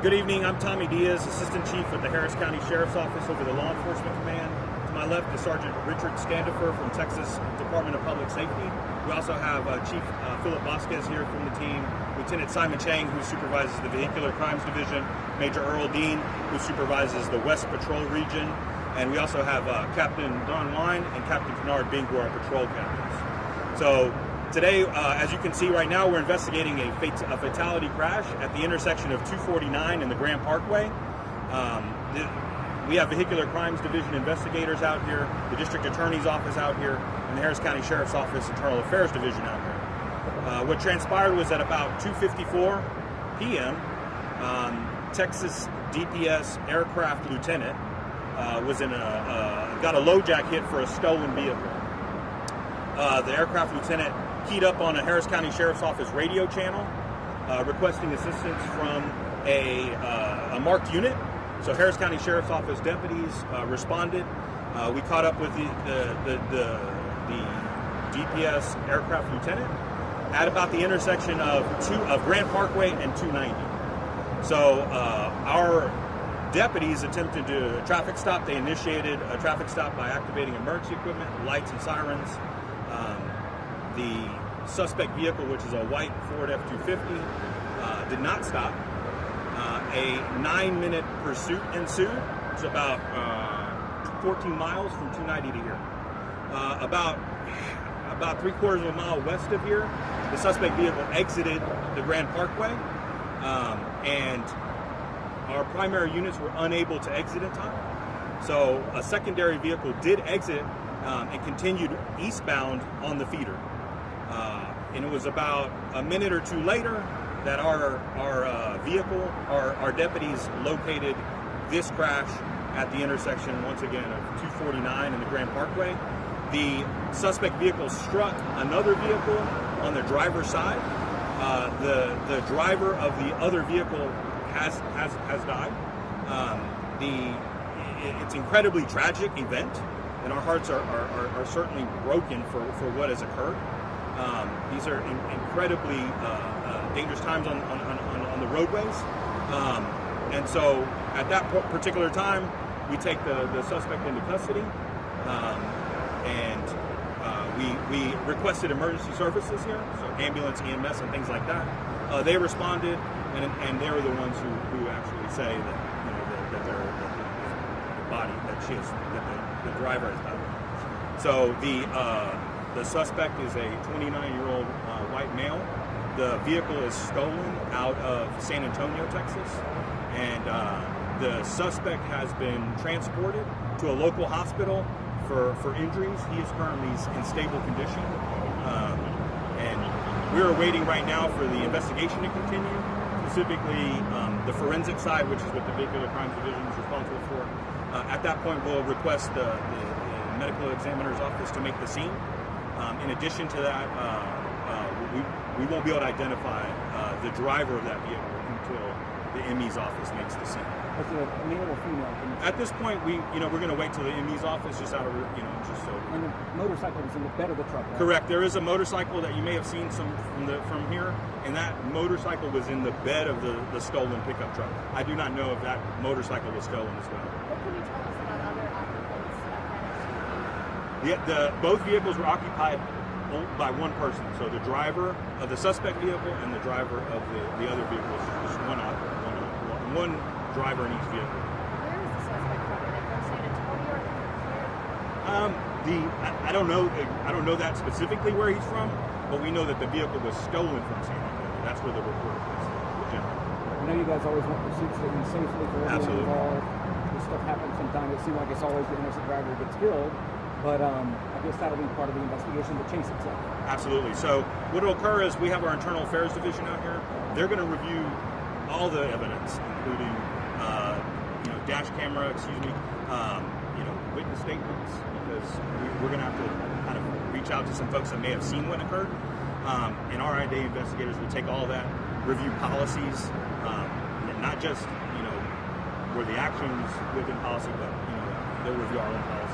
Good evening. I'm Tommy Diaz, Assistant Chief with the Harris County Sheriff's Office over the Law Enforcement Command. To my left is Sergeant Richard Standifer from Texas Department of Public Safety. We also have Chief Philip Vasquez here from the team, Lieutenant Simon Chang, who supervises the Vehicular Crimes Division, Major Earl Dean, who supervises the West Patrol Region, and we also have Captain Don Wine and Captain Kennard Bing, who are our patrol captains. So today, as you can see right now, we're investigating a fatality crash at the intersection of 249 and the Grand Parkway. We have Vehicular Crimes Division investigators out here, the District Attorney's Office out here, and the Harris County Sheriff's Office Internal Affairs Division out here. What transpired was at about 2:54 p.m., Texas DPS aircraft lieutenant was in got a LoJack hit for a stolen vehicle. The aircraft lieutenant keyed up on a Harris County Sheriff's Office radio channel, requesting assistance from a marked unit. So Harris County Sheriff's Office deputies responded. We caught up with the DPS aircraft lieutenant at about the intersection of Grand Parkway and 290. So our deputies attempted to do a traffic stop. They initiated a traffic stop by activating emergency equipment, lights and sirens. The suspect vehicle, which is a white Ford F-250, did not stop. A 9-minute pursuit ensued. It's about 14 miles from 290 to here. About 3/4 of a mile west of here, the suspect vehicle exited the Grand Parkway, and our primary units were unable to exit in time. So a secondary vehicle did exit and continued eastbound on the feeder. And it was about a minute or two later that our deputies located this crash at the intersection, once again, of 249 and the Grand Parkway. The suspect vehicle struck another vehicle on the driver's side. The driver of the other vehicle has died. It's an incredibly tragic event, and our hearts are certainly broken for what has occurred. These are incredibly dangerous times on the roadways, and so at that particular time, we take the suspect into custody, and we requested emergency services here, so ambulance, EMS, and things like that. They responded, and they were the ones who actually say that that the body that the driver has died. So the suspect is a 29-year-old white male. The vehicle is stolen out of San Antonio, Texas, and the suspect has been transported to a local hospital for injuries. He is currently in stable condition, and we're waiting right now for the investigation to continue, specifically the forensic side, which is what the Vehicular Crimes Division is responsible for. At that point, we'll request the medical examiner's office to make the scene. In addition to that, we won't be able to identify the driver of that vehicle until the ME's office makes the scene. Is it a male or female? At this point, we're going to wait till the ME's office, just out of just so. And the motorcycle was in the bed of the truck, right? Correct. There is a motorcycle that you may have seen from here, and that motorcycle was in the bed of the stolen pickup truck. I do not know if that motorcycle was stolen as well. What can you tell us about other occupants? Both vehicles were occupied by one person. So the driver of the suspect vehicle and the driver of the other vehicle was just one driver in each vehicle. Where is the suspect from? Are they from San Antonio or from here? I don't know that specifically where he's from, but we know that the vehicle was stolen from San Antonio. That's where the report was. I know you guys always want pursuits to end safely for everyone involved. This stuff happens sometimes. It seems like it's always the innocent driver who gets killed. But I guess that'll be part of the investigation to chase itself. Absolutely. So what will occur is we have our Internal Affairs Division out here. They're going to review all the evidence, including dash camera, witness statements, because we're going to have to kind of reach out to some folks that may have seen what occurred. And our RID investigators will take all that, review policies, not just were the actions within policy, but they'll review our own policies.